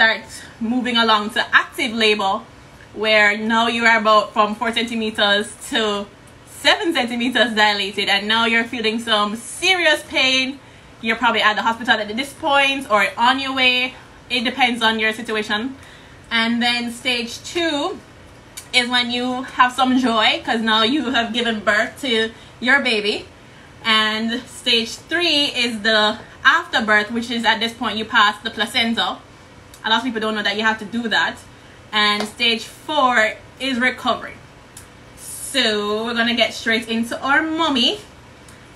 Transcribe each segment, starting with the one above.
start moving along to active labor, where now you are about from 4 centimeters to 7 centimeters dilated, and now you're feeling some serious pain. You're probably at the hospital at this point or on your way. It depends on your situation. And then stage 2 is when you have some joy because now you have given birth to your baby. And stage 3 is the afterbirth, which is at this point you pass the placenta. A lot of people don't know that you have to do that. And stage 4 is recovery. So we're gonna get straight into our mommy.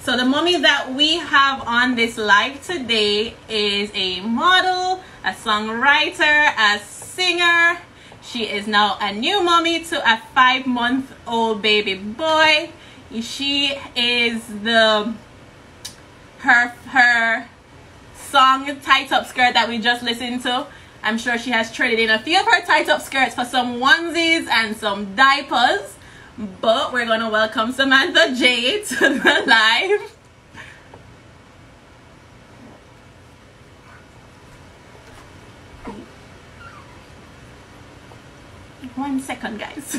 So the mommy that we have on this live today is a model, a songwriter, a singer. She is now a new mommy to a 5-month-old baby boy. She is her song Tight Up Skirt that we just listened to. I'm sure she has traded in a few of her tight up skirts for some onesies and some diapers. But we're going to welcome Samantha J to the live. One second, guys.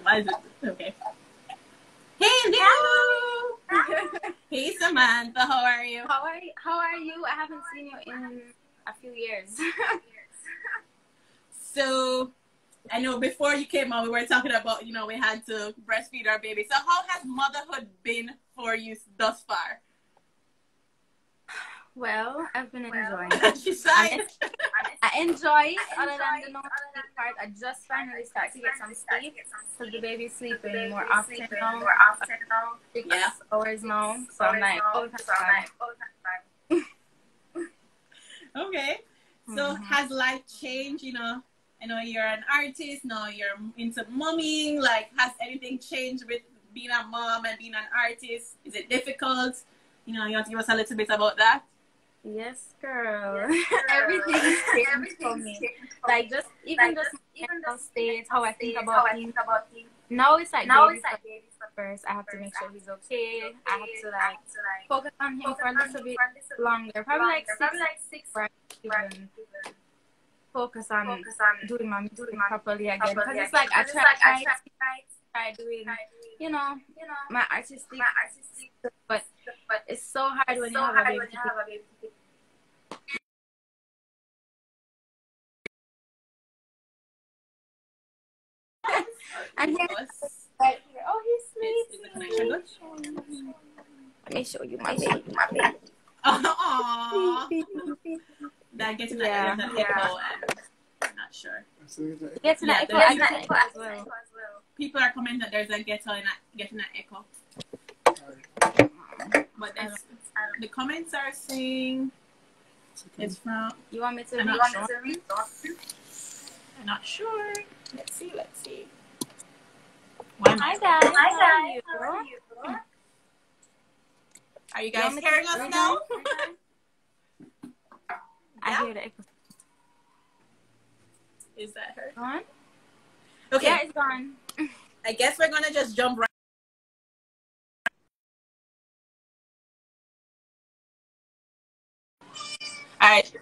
Why is it? Okay. Hey, hello. Hey, Samantha. How are you? How are you? I haven't seen you in a few years. So, I know before you came on, we were talking about, we had to breastfeed our baby. So, how has motherhood been for you thus far? Well, I've been enjoying it. She sighed. I enjoy it. Other than the no sleep part, I just finally start to get some sleep because the baby's sleeping more often now. 6 hours now. So I'm like, oh, okay. So has life changed? I know you're an artist. Now you're into momming. Like, has anything changed with being a mom and being an artist? Is it difficult? You want to give us a little bit about that? Yes, girl. Everything's changed for me. Like even mental state, how I think about things. Now it's like baby first. I have to make sure he's okay. I have to focus on him for a little bit longer. Probably like 6 for even focus on doing my music properly again. Because it's like I try doing my artistic stuff, but it's so hard when you have a baby. And here, right here. Oh, he's sleeping. Is the connection good? Let me show you my baby. Aww. That getting that echo, and I'm not sure. Getting that echo as well. People are commenting that there's a getting an echo. But the comments are saying it's from. You want me to read? I'm not sure. Let's see. Hi guys. How are you? Are you guys hearing us now? I hear the echo. Is that her? Gone? Okay. Yeah, it's gone. I guess we're gonna just jump right. All right.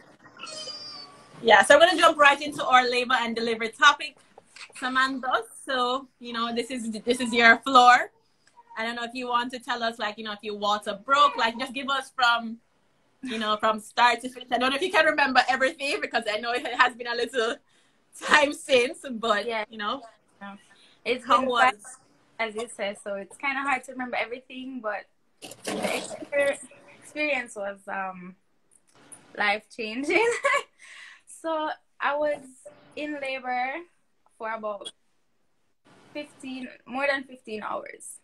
Yeah, so we're gonna jump right into our labor and delivery topic, Samantha. So this is your floor. I don't know if you want to tell us, if your water broke, just give us from start to finish. I don't know if you can remember everything because I know it has been a little time since, but yeah. It's how was, as you said, so it's kind of hard to remember everything, but the experience was life changing. So I was in labor for about more than 15 hours.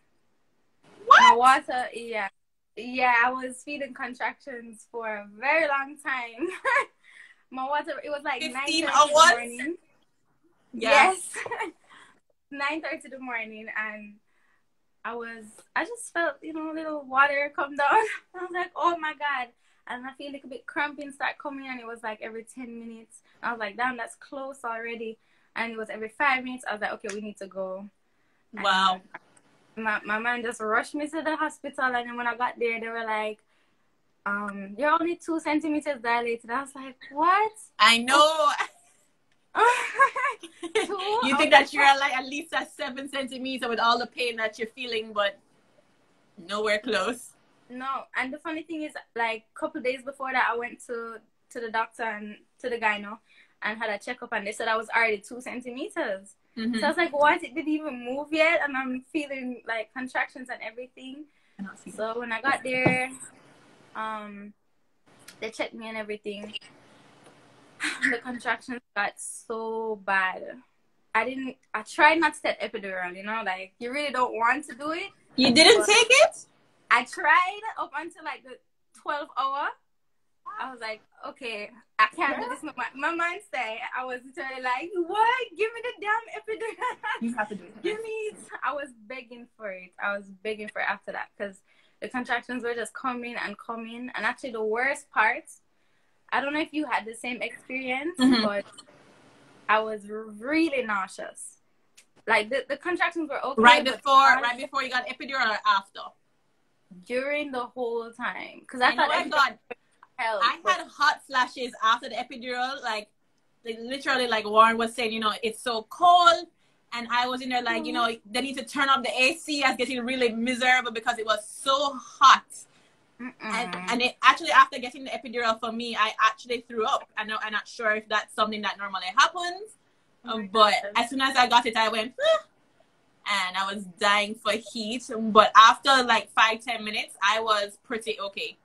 What? My water, yeah, I was feeding contractions for a very long time. My water, it was like 15 9:30 hours? in the morning. Yeah. Yes. 9:30 in the morning, and I just felt, little water come down. I was like, oh my God. and I feel like a bit cramping start coming, and it was like every 10 minutes. I was like, damn, that's close already. And it was every 5 minutes. I was like, okay, we need to go. Wow. And my man just rushed me to the hospital, and then when I got there, they were like, you're only 2 centimeters dilated. I was like, what? I know. Two? You think that you're like at least at 7 centimeters with all the pain that you're feeling, but nowhere close. No, and the funny thing is, like, a couple days before that, I went to the doctor and to the gyno and had a checkup, and they said I was already 2 centimeters. So I was like, what? It didn't even move yet, and I'm feeling like contractions and everything. So when I got there, they checked me and everything. The contractions got so bad. I tried not to take epidural, you know, like, you really don't want to do it. You didn't take it? I tried up until like the 12th hour. I was like, okay, I can't do this. My mind said, I was literally like, what? Give me the damn epidural. You have to do it. Give me it. I was begging for it. After that, because the contractions were just coming and coming. And actually the worst part, I don't know if you had the same experience, but I was really nauseous. Like, the contractions were okay. Right before you got epidural or after? During the whole time. Because I had hot flashes after the epidural. Like literally, like Warren was saying, you know, it's so cold. And I was in there like, you know, they need to turn up the AC. I was getting really miserable because it was so hot. And it actually, after getting the epidural for me, I actually threw up. I'm not sure if that's something that normally happens. But as soon as I got it, I went, and I was dying for heat. But after like 5-10 minutes, I was pretty okay.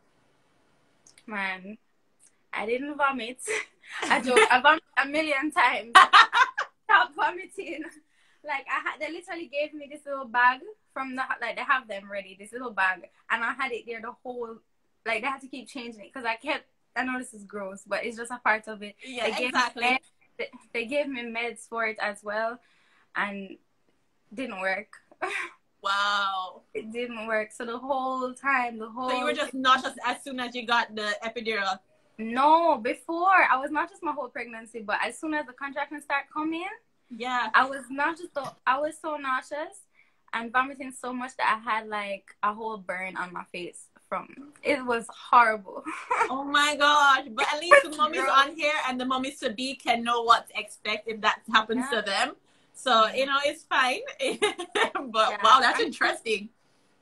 Man, I didn't vomit. I vomited a million times. Stop vomiting. Like, they literally gave me this little bag from they have them ready, this little bag, and I had it there the whole, like, they had to keep changing it because I know this is gross, but it's just a part of it. Yeah, exactly. They gave me meds for it as well, and didn't work. Wow. It didn't work. So the whole time, So you were just nauseous as soon as you got the epidural? No, before. I was nauseous my whole pregnancy, but as soon as the contractions start coming, yeah, I was so nauseous and vomiting so much that I had like a whole burn on my face. It was horrible. Oh my gosh. But at least the mummies on here and the mummies to be can know what to expect if that happens to them. So, you know, it's fine. But wow, that's interesting.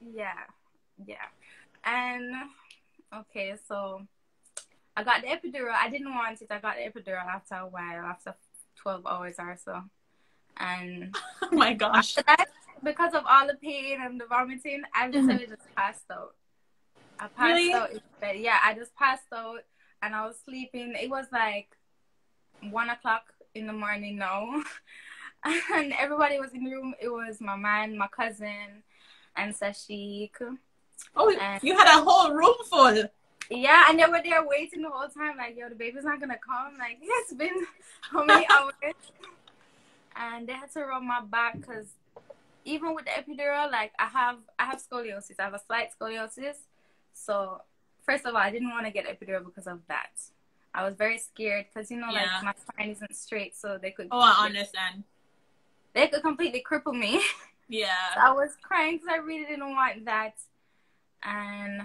Yeah. And okay, so I got the epidural. I didn't want it. I got the epidural after a while, after 12 hours or so. And oh my gosh. Because of all the pain and the vomiting, I literally just passed out. I passed out in bed. Yeah, I just passed out and I was sleeping. It was like 1 o'clock in the morning now. And everybody was in the room. It was my man, my cousin, and Sashik. Oh, and you had a whole room full. Yeah, and they were there waiting the whole time. Like, yo, the baby's not going to come. Like, it's been how many hours? And they had to rub my back because even with the epidural, like, I have scoliosis. I have a slight scoliosis. So, first of all, I didn't want to get epidural because of that. I was very scared because, you know, like, my spine isn't straight, so they could... Oh, I understand. They could completely cripple me. Yeah. So I was crying because I really didn't want that. And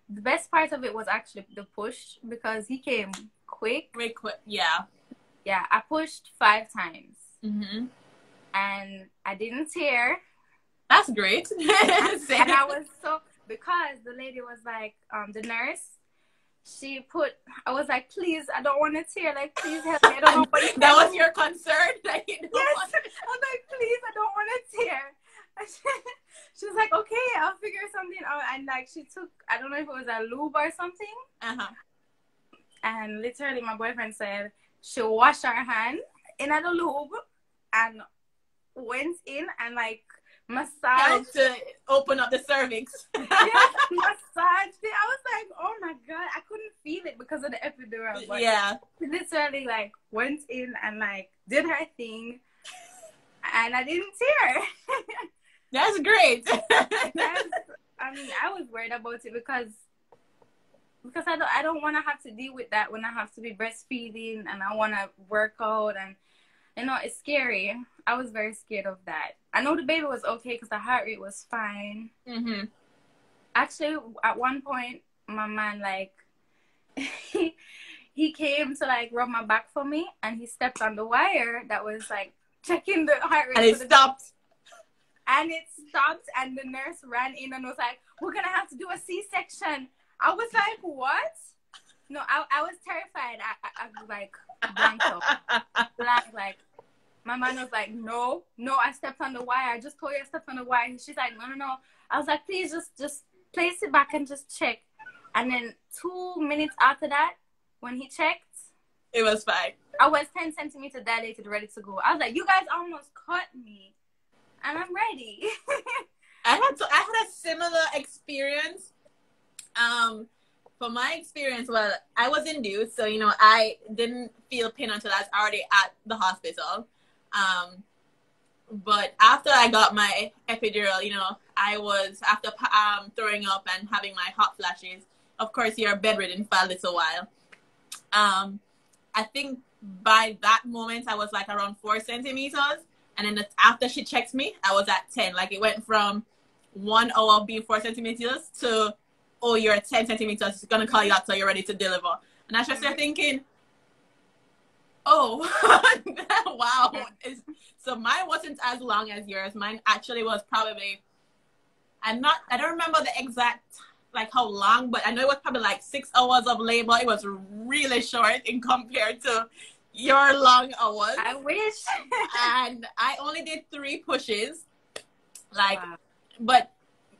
the best part of it was actually the push because he came quick. Very quick, yeah. Yeah, I pushed 5 times. Mm-hmm. And I didn't tear. That's great. and I was so... Because the lady was like, the nurse, I was like, please, I don't want to tear. Like, please help me. I don't know what that was your concern? Like, yes. I was like, please, I don't want to tear. She was like, okay, I'll figure something out. And like, she took, I don't know if it was a lube or something. And literally my boyfriend said she washed her hand in the lube and went in and like massage to open up the cervix. Yes, massage it. I was like, oh my god, I couldn't feel it because of the epidural. But yeah, she literally like went in and like did her thing, and I didn't tear. That's great. Yes, I mean, I was worried about it because because I don't want to have to deal with that when I have to be breastfeeding and I want to work out, and you know, it's scary. I was very scared of that. I know the baby was okay because the heart rate was fine. Mm-hmm. Actually, at one point, my man, like, he came to, like, rub my back for me, and he stepped on the wire that was, like, checking the heart rate. And it stopped. And it stopped, and the nurse ran in and was like, we're going to have to do a C-section. I was like, what? No, I was terrified. I was like, blank out. Blank, like, my man was like, no, I stepped on the wire. I just told you I stepped on the wire. She's like, no. I was like, please just place it back and just check. And then 2 minutes after that, when he checked, it was fine. I was 10 centimeters dilated, ready to go. I was like, you guys almost caught me, and I'm ready. I had a similar experience. For my experience, well, I was induced, so, you know, I didn't feel pain until I was already at the hospital. But after I got my epidural, you know, I was, after throwing up and having my hot flashes, of course, you're bedridden for a little while. I think by that moment, I was like around 4 centimeters. And then after she checked me, I was at 10. Like, it went from 1 hour being 4 centimeters to, oh, you're 10 centimeters. It's going to call you out so you're ready to deliver. And I just started thinking, oh, wow. So mine wasn't as long as yours. Mine actually was probably, I don't remember the exact, like, how long, but I know it was probably like 6 hours of labor. It was really short in compared to your long hours. I wish. And I only did 3 pushes. Like, wow. But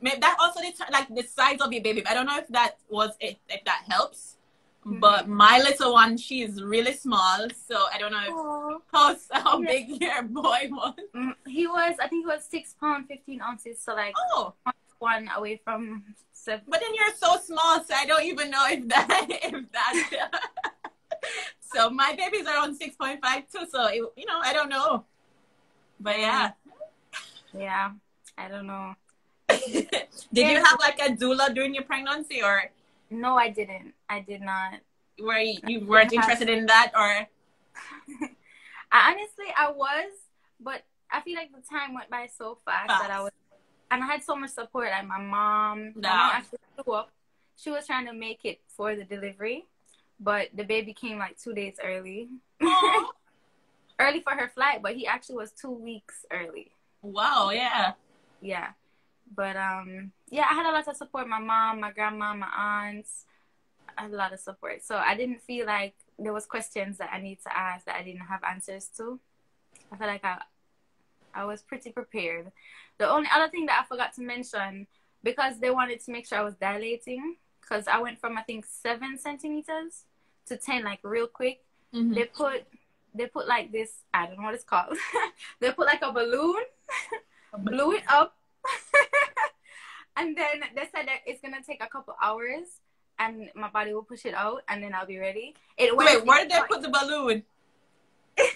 that also like the size of your baby. I don't know if that was it, if that helps. Mm-hmm. But my little one, she is really small, so I don't know how big your boy was. I think he was 6 pounds 15 ounces, so like one away from 7. But then you're so small, so I don't even know if that. So my baby's around 6.5 too, so you know, I don't know. But yeah, I don't know. Did you have like a doula during your pregnancy, or? No, I didn't. I did not. You weren't interested in that, or? Honestly, I was, but I feel like the time went by so fast that I was, and I had so much support. Like my mom actually grew up. She was trying to make it for the delivery, but the baby came like 2 days early. Early for her flight, but he actually was 2 weeks early. Wow, yeah. Yeah. But, I had a lot of support. My mom, my grandma, my aunts. I had a lot of support. So I didn't feel like there was questions that I need to ask that I didn't have answers to. I felt like I was pretty prepared. The only other thing that I forgot to mention, because they wanted to make sure I was dilating, because I went from, I think, 7 centimeters to 10, like, real quick. Mm-hmm. They put like this, I don't know what it's called. They put like a balloon, blew it up. And then they said that it's gonna take a couple hours and my body will push it out and then I'll be ready. Wait, where did they put the balloon? What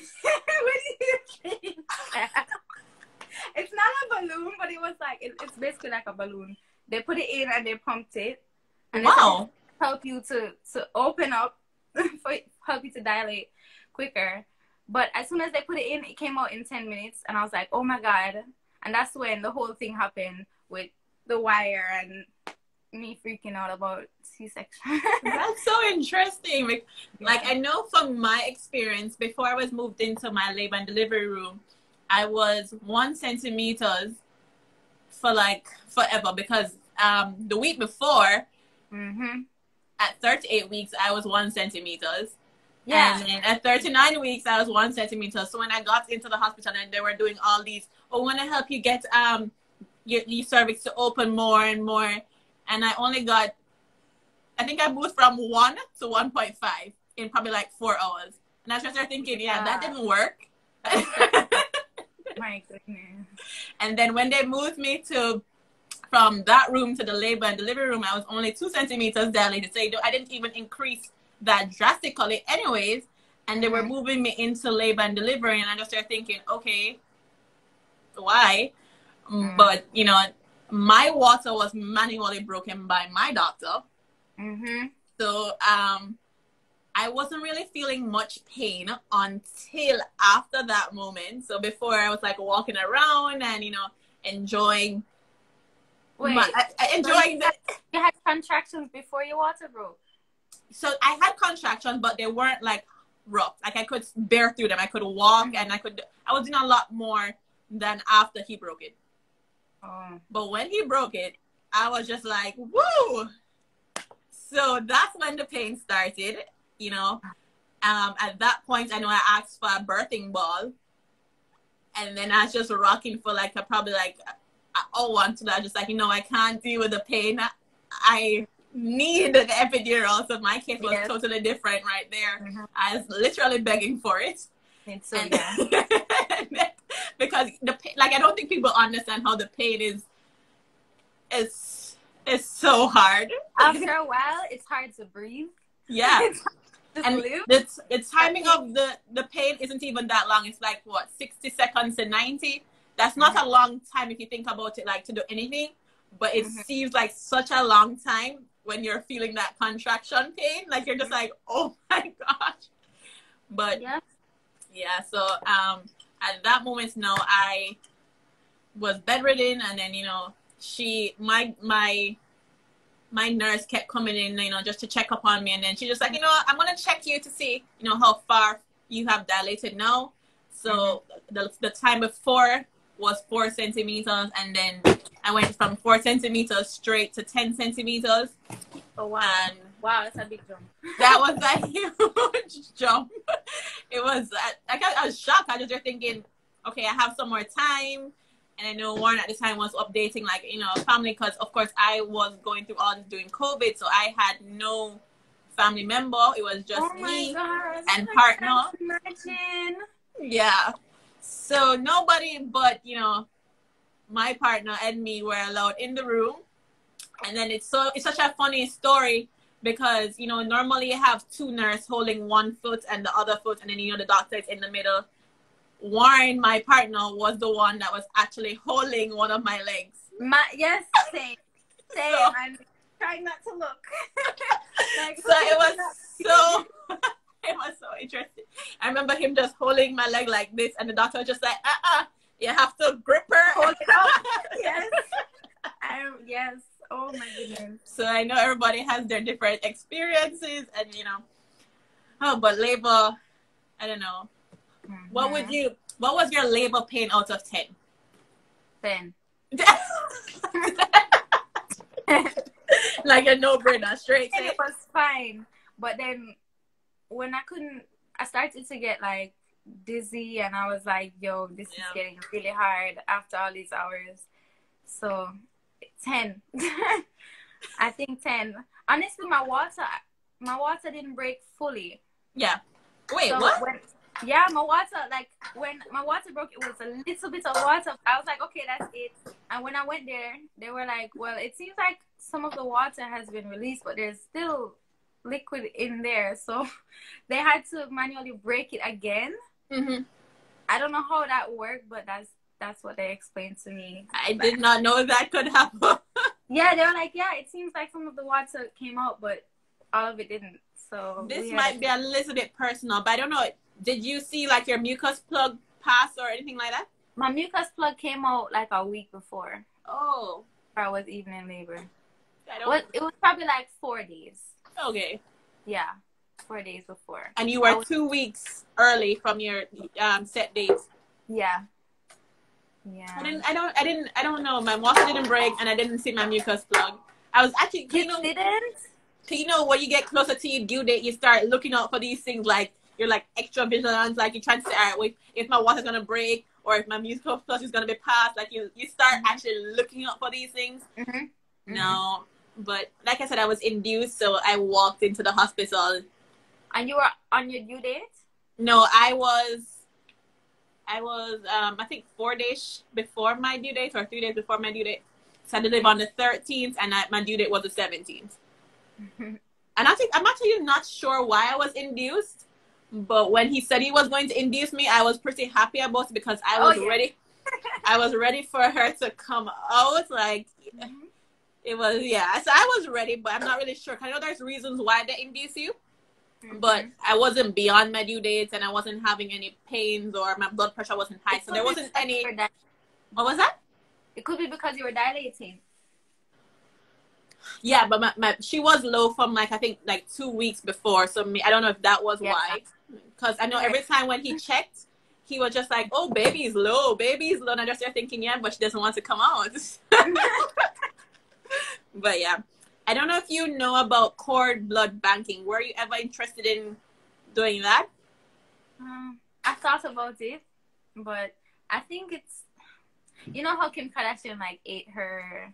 do you think? It's not a balloon, but it was like it's basically like a balloon. They put it in and they pumped it. And wow. Help you to open up, help you to dilate quicker. But as soon as they put it in, it came out in 10 minutes and I was like, oh my God. And that's when the whole thing happened with the wire and me freaking out about C-section. That's so interesting. Like, I know from my experience, before I was moved into my labor and delivery room, I was 1 centimeters for like forever, because the week before, at 38 weeks, I was 1 centimeters. Yeah. And then at 39 weeks, I was 1 centimeter. So when I got into the hospital and they were doing all these, I want to help you get your cervix to open more and more. And I only got, I think I moved from 1 to 1.5 in probably like 4 hours. And I just started thinking, that didn't work. My goodness. And then when they moved me from that room to the labor and delivery room, I was only 2 centimeters dilated. So I didn't even increase that drastically anyways. And they were moving me into labor and delivery. And I just started thinking, okay, why? But, you know, my water was manually broken by my doctor. So I wasn't really feeling much pain until after that moment. So before I was like walking around and, you know, enjoying Wait, enjoying so you had contractions before your water broke? So I had contractions, but they weren't like rough. Like I could bear through them. I could walk, and I was doing a lot more than after he broke it. Oh. But when he broke it, I was just like, woo! So that's when the pain started, you know. At that point, I know I asked for a birthing ball. And then I was just rocking for like probably like an hour until I was just like, you know, I can't deal with the pain. I need an epidural. So my case was totally different right there. I was literally begging for it. So, yeah. Because the pain, like, I don't think people understand how the pain is so hard. After a while, it's hard to breathe. Yeah. And the timing of the pain isn't even that long. It's like, what, 60 seconds to 90? That's not a long time if you think about it, like, to do anything. But it seems like such a long time when you're feeling that contraction pain. Like, you're just like, oh, my gosh. But, yeah, so at that moment, no, I was bedridden. And then, you know, my nurse kept coming in, you know, just to check up on me. And then she just like, you know, I'm going to check you to see, you know, how far you have dilated now. So the time before was 4 centimeters. And then I went from 4 centimeters straight to 10 centimeters. Oh, wow. And wow, that's a big jump. That was a huge jump. It was, I was shocked. I was just thinking, okay, I have some more time. And I know Warren at the time was updating, like, you know, family, because, of course, I was going through all this during COVID, so I had no family member. It was just me and partner. Imagine. Yeah. So nobody but, you know, my partner and me were allowed in the room. And then it's such a funny story because, you know, normally you have 2 nurses holding one foot and the other foot, and then, you know, the doctor is in the middle. Warren, my partner, was the one that was actually holding one of my legs. Yes, same. So, I'm trying not to look. Like, so it was so interesting. I remember him just holding my leg like this, and the doctor was just like, you have to grip her. Hold it up. Yes. Yes. Oh my goodness. So I know everybody has their different experiences, and you know, but labor, I don't know. What was your labor pain out of 10? 10. Like a no-brainer, straight 10. It was fine. But then when I started to get like dizzy, and I was like, yo, this is getting really hard after all these hours. So 10. I think 10. Honestly, my water didn't break fully. Yeah. Wait, so what? My water, like, when my water broke, it was a little bit of water. I was like, okay, that's it. And when I went there, they were like, well, it seems like some of the water has been released, but there's still liquid in there. So they had to manually break it again. I don't know how that worked, but that's what they explained to me. I did not know that could happen. Yeah, they were like, yeah, it seems like some of the water came out, but all of it didn't. So this might be a little bit personal, but I don't know. Did you see like your mucus plug pass or anything like that? My mucus plug came out like a week before. Oh. I was even in labor. It was probably like 4 days. Okay. Yeah, 4 days before. And you were 2 weeks early from your set dates. Yeah. Yeah. I don't know. My water didn't break, and I didn't see my mucus plug. I was actually, you know, when you get closer to your due date, you start looking out for these things, like you're like extra vigilant, like you're trying to say, all right, wait, if my water's gonna break or if my mucus plug is gonna be passed, like you start actually looking out for these things. No, but like I said, I was induced, so I walked into the hospital. And you were on your due date? No, I was I think 4 days before my due date or 3 days before my due date. So I did live on the 13th, and my due date was the 17th. And I'm actually not sure why I was induced, but when he said he was going to induce me, I was pretty happy about it because I was ready. I was ready for her to come out. Like, It was, yeah. So I was ready, but I'm not really sure. I know there's reasons why they induce you, but I wasn't beyond my due dates, and I wasn't having any pains, or my blood pressure wasn't high, so there wasn't any. What was that? It could be because you were dilating. Yeah, but she was low from like, I think like 2 weeks before, so I don't know if that was why. Because I know every time when he checked, he was just like, "Oh, baby's low, baby's low," and I just started thinking, yeah, but she doesn't want to come out. But yeah, I don't know if you know about cord blood banking. Were you ever interested in doing that? I thought about it, but I think it's, you know how Kim Kardashian like ate her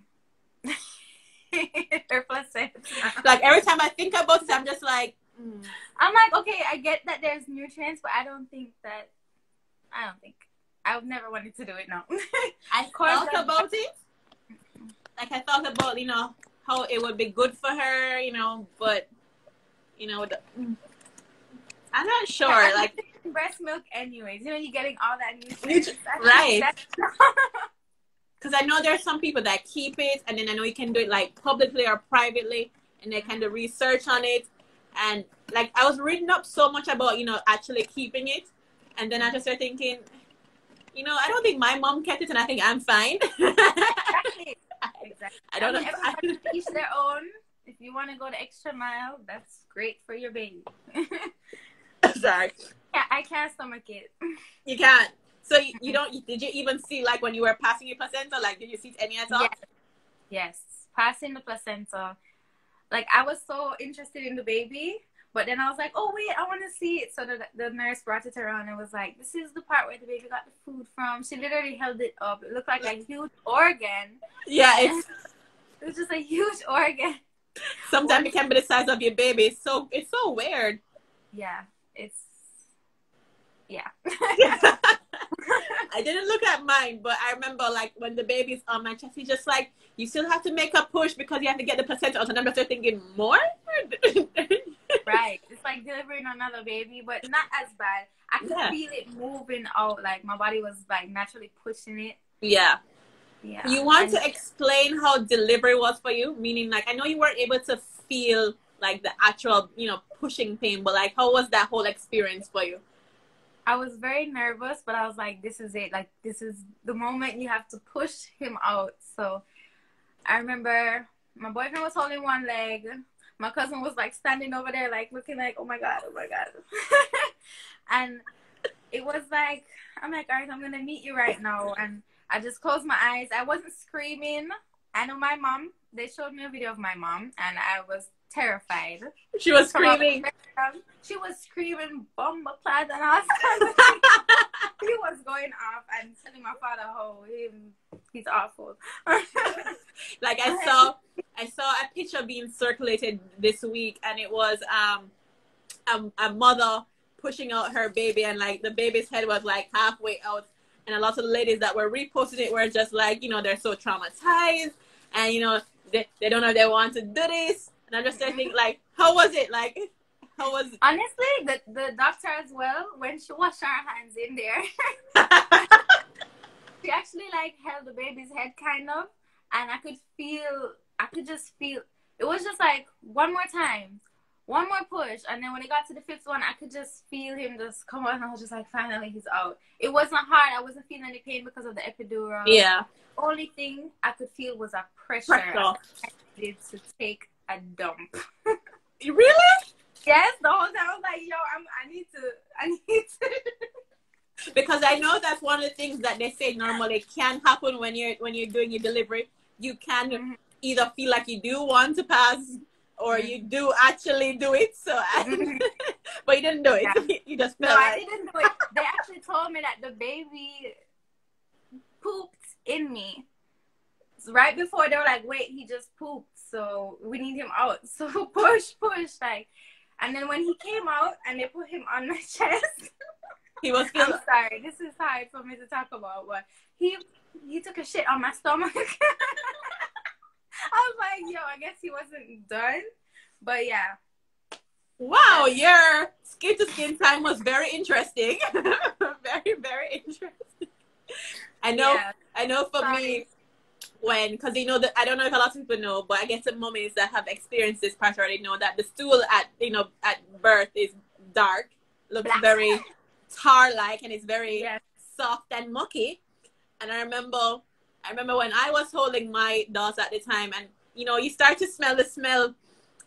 her placenta. Like every time I think about it, I'm just like, I'm like, okay, I get that there's nutrients, but I don't think I would never wanted to do it now. I thought about it. Like I thought about, you know, how it would be good for her, you know, but you know, I'm not sure. Like breast milk, anyways. You know, you're getting all that nutrients, right? Because I know there's some people that keep it, and then I know you can do it like publicly or privately, and they kind of research on it. And like I was reading up so much about, you know, actually keeping it, and then I just started thinking, you know, I don't think my mom kept it, and I think I'm fine. Exactly. I don't know. Everybody each their own. If you want to go the extra mile, that's great for your baby. Sorry. Yeah, I can't stomach it. You can't. So you don't? Did you even see like when you were passing your placenta? Like, did you see any at all? Yes, passing the placenta. Like I was so interested in the baby, but then I was like, oh wait, I want to see it. So the nurse brought it around and was like, this is the part where the baby got the food from. She literally held it up. It looked like a huge organ. Yeah, it was just a huge organ. Sometimes it can be the size of your baby. It's so weird. Yeah, it's yeah. I didn't look at mine, but I remember like when the baby's on my chest, he's just like, you still have to make a push because you have to get the placenta out. And I'm just thinking, more? Right. It's like delivering another baby, but not as bad. I could feel it moving out. Like my body was like naturally pushing it. Yeah. Yeah. You want to explain how delivery was for you? Meaning, like, I know you weren't able to feel like the actual, you know, pushing pain, but like, how was that whole experience for you? I was very nervous, but I was like, this is it. Like, this is the moment you have to push him out. So I remember my boyfriend was holding one leg. My cousin was like standing over there, like looking like, oh my God, oh my God. And it was like, I'm like, all right, I'm going to meet you right now. And I just closed my eyes. I wasn't screaming. I know my mom. They showed me a video of my mom, and I was terrified. She was screaming. She was screaming, "Bomba plat," and I was he was going off and telling my father, "Oh, he's awful." Like I saw a picture being circulated this week, and it was a mother pushing out her baby, and like the baby's head was like halfway out. And a lot of the ladies that were reposting it were just like, you know, they're so traumatized, and you know, they don't know if they want to do this. And I'm just thinking, like, how was it? Like, how was it? Honestly, the doctor as well, when she washed her hands in there, she actually like held the baby's head kind of, and I could just feel, it was just like one more time. One more push, and then when it got to the fifth one, I could just feel him just come out, and I was just like, finally, he's out. It wasn't hard. I wasn't feeling any pain because of the epidural. Yeah. Only thing I could feel was a pressure. I needed to take a dump. Really? Yes, the whole time I was like, yo, I need to. Because I know that's one of the things that they say normally can happen when you're doing your delivery. You can either feel like you do want to pass, or you do actually do it, but you didn't do it. Yeah. You just felt I didn't do it. They actually told me that the baby pooped in me. So right before they were like, wait, he just pooped, so we need him out. So push, like, and then when he came out and they put him on my chest, he was I'm sorry, this is hard for me to talk about, but he took a shit on my stomach. I was like, yo, I guess he wasn't done. But yeah. Wow, your skin to skin time was very interesting. Very, very interesting. I know for me, when, because you know that I don't know if a lot of people know, but I guess the mummies that have experienced this part already know that the stool at at birth is dark, looks Black. very tar-like, and it's very Yes. soft and mucky. And I remember when I was holding my daughter at the time, and you start to smell the smell.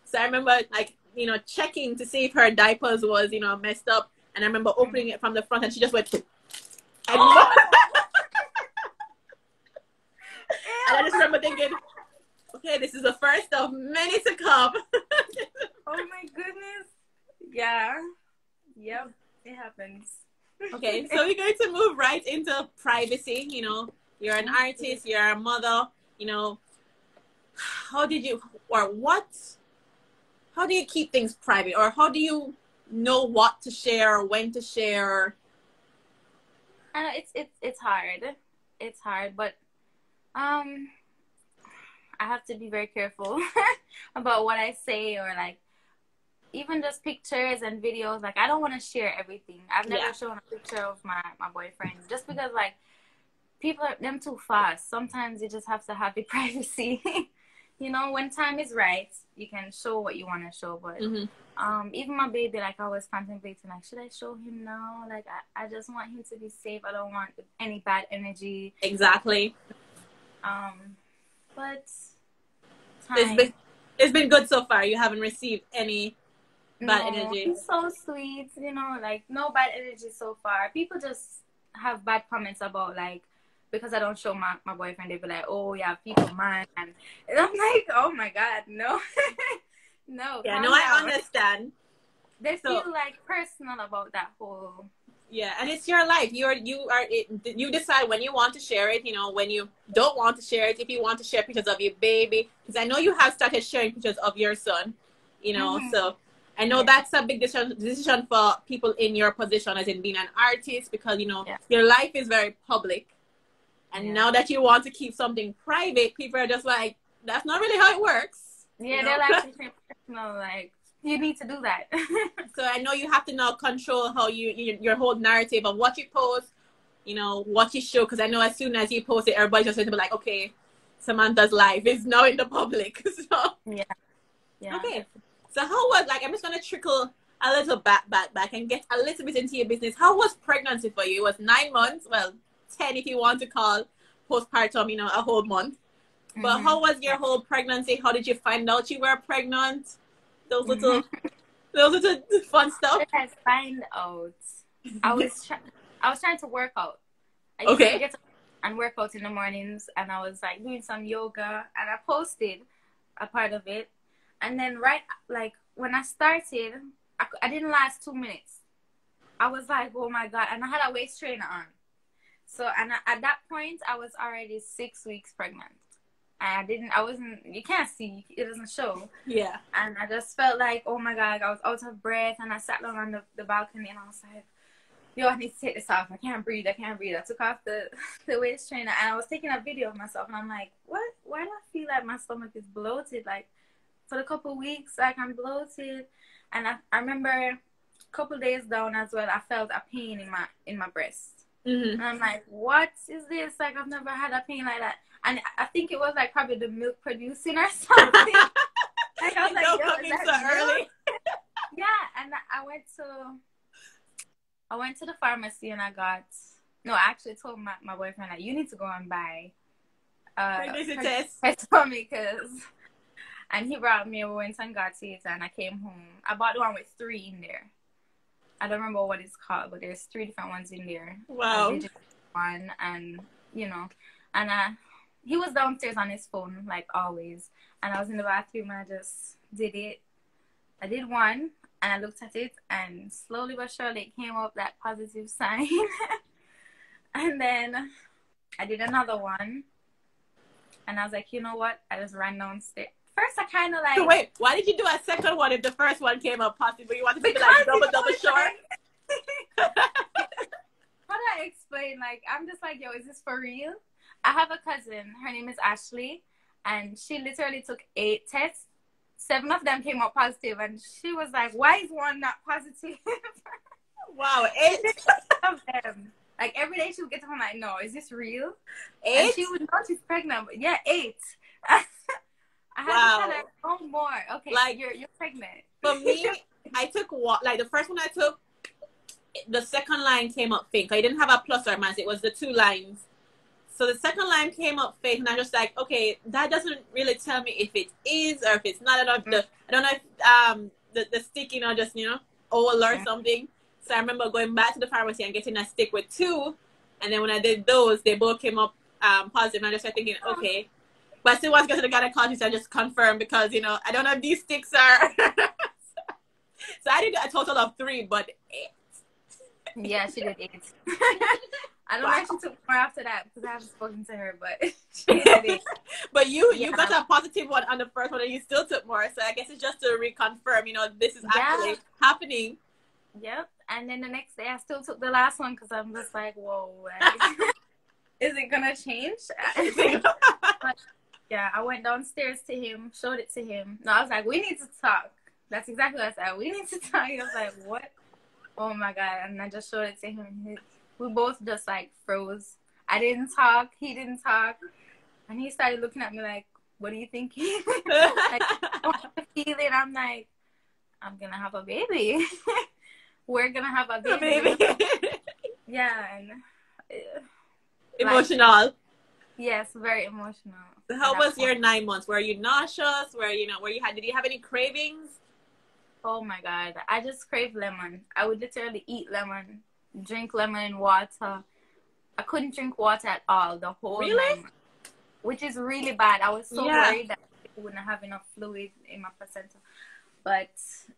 So I remember checking to see if her diapers was messed up, and I remember opening it from the front, and she just went. And, and I just remember thinking, okay, this is the first of many to come. Oh my goodness. Yeah. Yep. It happens. Okay, so we're going to move right into privacy. You're an artist, you're a mother. How do you keep things private, or how do you know what to share or when to share? I know it's hard. It's hard, but I have to be very careful about what I say, or like even just pictures and videos. Like I don't want to share everything. I've never shown a picture of my boyfriend, just because like people are them too fast. Sometimes you just have to have your privacy. When time is right, you can show what you want to show. But even my baby, like I was contemplating, like, should I show him now? Like I just want him to be safe. I don't want any bad energy. Exactly. But time. It's been good so far. You haven't received any bad energy. He's so sweet. Like no bad energy so far. People just have bad comments about like, because I don't show my boyfriend, they be like, oh yeah, people man, and I'm like, oh my god, no. No. Yeah, no, I understand. They feel like personal about that whole. Yeah, and it's your life. You decide when you want to share it. When you don't want to share it. If you want to share pictures of your baby, because I know you have started sharing pictures of your son. So I know that's a big decision for people in your position, as in being an artist, because your life is very public. And now that you want to keep something private, people are just like, that's not really how it works. Yeah, they're like, personal, like, you need to do that. So I know you have to now control how your whole narrative of what you post, what you show. Because I know as soon as you post it, everybody's just going to be like, okay, Samantha's life is now in the public. So Yeah. Okay. So how was, like, I'm just going to trickle a little back and get a little bit into your business. How was pregnancy for you? It was 9 months. Well, 10 if you want to call postpartum, a whole month. But how was your whole pregnancy? How did you find out you were pregnant? Those little fun stuff. I find out. I was trying to work out. I used to get up and work out in the mornings, and I was like doing some yoga, and I posted a part of it. And then when I started, I didn't last 2 minutes. I was like, oh my god, and I had a waist trainer on. So, and at that point, I was already 6 weeks pregnant. And you can't see, it doesn't show. Yeah. And I just felt like, oh my god, I was out of breath, and I sat down on the balcony, and I was like, yo, I need to take this off. I can't breathe. I took off the waist trainer, and I was taking a video of myself, and I'm like, what? Why do I feel like my stomach is bloated? Like, for a couple weeks, like, I'm bloated. And I remember a couple days down as well, I felt a pain in my breast. And I'm like, what is this? Like, I've never had a pain like that. And I think it was like probably the milk producing or something. Like, I was like, yo, coming so early. Yeah, and I went to the pharmacy, and I actually told my boyfriend, like, you need to go and buy pregnancy test for me, and he brought me, we went and got it, and I came home. I bought the one with 3 in there. I don't remember what it's called, but there's 3 different ones in there. Wow. And one, and and he was downstairs on his phone, like always, and I was in the bathroom, and I just did it. I did one, and I looked at it, and slowly but surely it came up, that positive sign. And then I did another one, and I was like, you know what? I just ran downstairs. First, I kind of like... So wait, why did you do a second one if the first one came up positive, but you wanted to be like double sure? How do I explain? Like, I'm just like, yo, is this for real? I have a cousin. Her name is Ashley, and she literally took 8 tests. 7 of them came out positive, and she was like, why is one not positive? Wow, 8 of them. Like, every day day she would get to home like, no, is this real? 8? And she would know she's pregnant. But yeah, 8. I had to tell her, no more. Okay, like, you're pregnant. For me, I took like the first one I took, the second line came up fake. I didn't have a plus or minus. It was the 2 lines. So the second line came up fake, and I just like, okay, that doesn't really tell me if it is or if it's not enough. I don't know if the stick, just old or something. So I remember going back to the pharmacy and getting a stick with 2, and then when I did those, they both came up positive. And I just started thinking, okay, but I still want to go to the gynecologist and just confirm because I don't know if these sticks are. So I did a total of 3, but 8. Yeah, she did 8. I don't know if she took more after that because I haven't spoken to her, but she did 8. But you got a positive one on the first one and you still took more. So I guess it's just to reconfirm, this is actually happening. Yep. And then the next day I still took the last one because I'm just like, whoa, is it going to change? But, yeah, I went downstairs to him, showed it to him. No, I was like, we need to talk. That's exactly what I said. We need to talk. He was like, what? Oh, my God. And I just showed it to him. We both just, like, froze. I didn't talk. He didn't talk. And he started looking at me like, what are you thinking? Like, feeling. I'm like, I'm going to have a baby. We're going to have a baby. Yeah. And, emotional. Like, yes, very emotional. So how was your 9 months? Were you nauseous? Did you have any cravings? Oh my God. I just craved lemon. I would literally eat lemon, drink lemon water. I couldn't drink water at all the whole night, which is really bad. I was so worried that I wouldn't have enough fluid in my placenta. But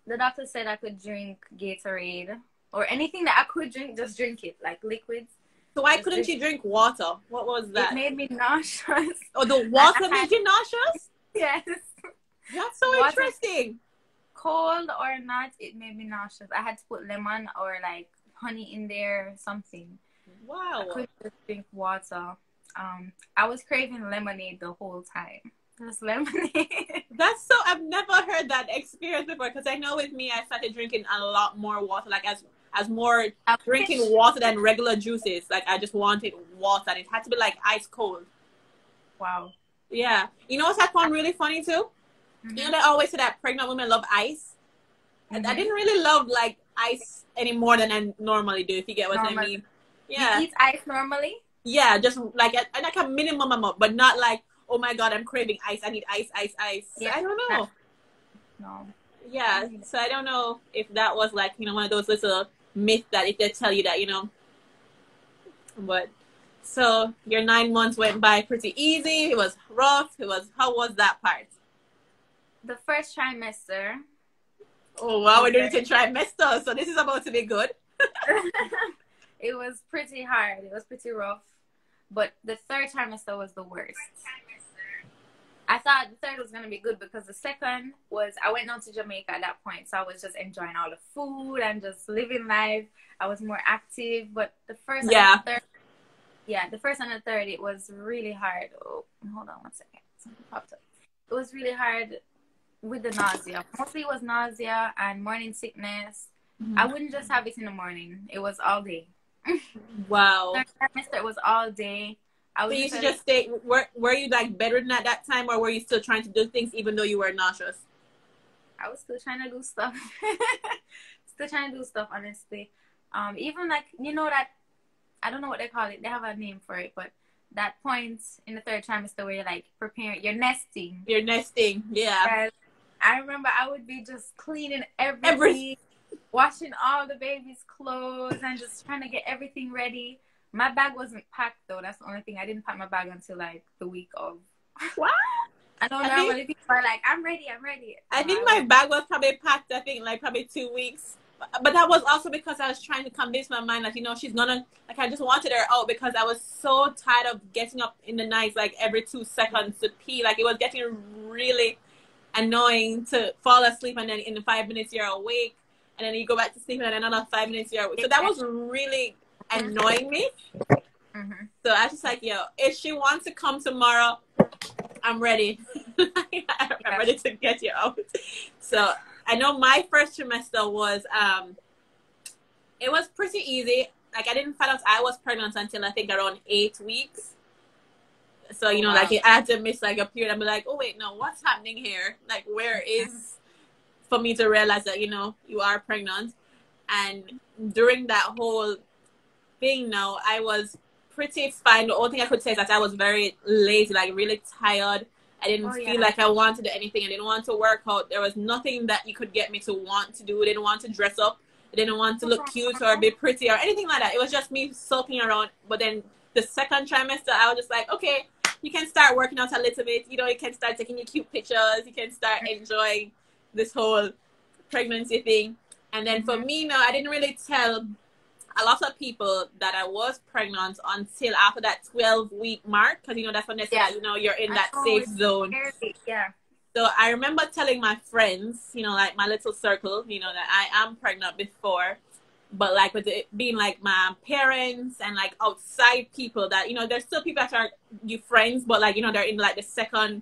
the doctor said I could drink Gatorade or anything that I could drink, just drink it, like liquids. So why couldn't you drink water? What was that? It made me nauseous. Oh, the water made you nauseous? Yes. That's so interesting. Cold or not, it made me nauseous. I had to put lemon or like honey in there, something. Wow. I couldn't just drink water. I was craving lemonade the whole time. Just lemonade. That's so, I've never heard that experience before because I know with me, I started drinking a lot more water, like as more drinking water than regular juices. Like I just wanted water and it had to be like ice cold. Wow. Yeah. You know what I found really funny too? Mm-hmm. They always say that pregnant women love ice. And I didn't really love like ice any more than I normally do, if you get what I mean. Yeah. You eat ice normally? Yeah, just like a minimum amount, but not like, oh my God, I'm craving ice. I need ice. Yeah. I don't know. No. Yeah. So I don't know if that was like, one of those little myths that if they tell you that, But so your 9 months went by pretty easy. It was rough. How was that part? The first trimester. Oh wow, we're doing it in trimester, so this is about to be good. It was pretty hard. It was pretty rough. But the third trimester was the worst. I thought the third was going to be good because the second was, I went down to Jamaica at that point. So I was just enjoying all the food and just living life. I was more active. But the first and the third, the first and the third, it was really hard. Oh, hold on one second. Something popped up. It was really hard with the nausea. Mostly it was nausea and morning sickness. I wouldn't just have it in the morning. It was all day. Wow. Third trimester, it was all day. So you should just stay. Were you like bedridden at that time, or were you still trying to do things even though you were nauseous? I was still trying to do stuff. Honestly. Even like, that, I don't know what they call it. They have a name for it, but that point in the third trimester where you're like preparing, you're nesting. You're nesting, yeah. I remember I would be just cleaning everything, washing all the baby's clothes, and just trying to get everything ready. My bag wasn't packed though. That's the only thing. I didn't pack my bag until like the week of. What? I know normally people are like, I'm ready. I think my bag was probably packed, I think like probably 2 weeks. But that was also because I was trying to convince my mind that, she's gonna, like, I just wanted her out because I was so tired of getting up in the night like every 2 seconds to pee. Like it was getting really annoying to fall asleep and then in 5 minutes you're awake and then you go back to sleep and then another 5 minutes you're awake. So that was really annoying me. So I was just like, if she wants to come tomorrow, I'm ready. I'm ready to get you out. So I know my first trimester was it was pretty easy. Like like I didn't find out I was pregnant until I think around 8 weeks. So, you know, Wow. like I had to miss like a period and be like, oh wait, no, what's happening here? Like, where is, for me to realize that, you know, you are pregnant. And during that whole thing now, I was pretty fine. The only thing I could say is that I was very lazy, like really tired. I didn't feel like I wanted to do anything. I didn't want to work out. There was nothing that you could get me to want to do. I didn't want to dress up. I didn't want to look cute or be pretty or anything like that. It was just me sulking around. But then the second trimester, I was just like, okay, you can start working out a little bit. You know, you can start taking your cute pictures. You can start enjoying this whole pregnancy thing. And then for me now, I didn't really tell a lot of people that I was pregnant until after that 12-week mark. Because, you know, that's when they say that, you know, you're in that safe zone. Yeah. So I remember telling my friends, you know, like my little circle, you know, that I am pregnant before. But like with it being like my parents and like outside people that, you know, there's still people that are your friends, but like, you know, they're in like the second,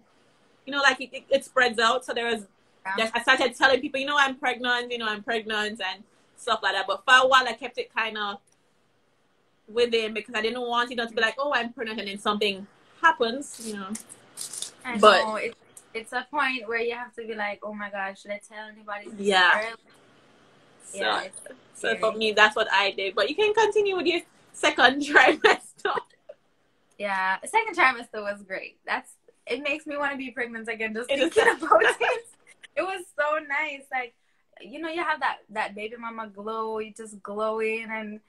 you know, like it spreads out. So I started telling people, you know, I'm pregnant and stuff like that. But for a while I kept it kind of within because I didn't want it to be like, oh, I'm pregnant and then something happens, you know. I know. It's a point where you have to be like, oh my gosh, should I tell anybody? So for me, that's what I did. But you can continue with your second trimester. Yeah, second trimester was great. It makes me want to be pregnant again just thinking about it. It was so nice. Like, you know, you have that baby mama glow. You just glowing and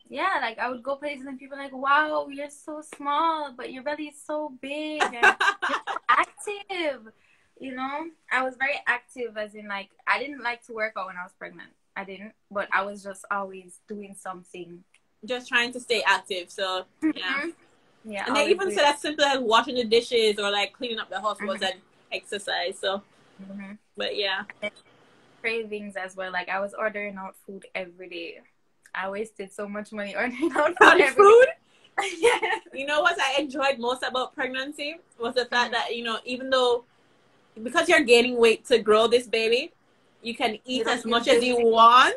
yeah, like I would go places and people are like, wow, you're so small, but your belly is so big and you're so active. You know, I was very active as in like, I didn't like to work out when I was pregnant. I didn't, but I was just always doing something. Just trying to stay active. So, yeah. Yeah. And they even said as simple as washing the dishes or like cleaning up the house was an exercise. So, but yeah. Cravings as well. Like I was ordering out food every day. I wasted so much money ordering out food. Yeah. You know what I enjoyed most about pregnancy was the fact that, you know, even though because you're gaining weight to grow this baby, you can eat as much as you want.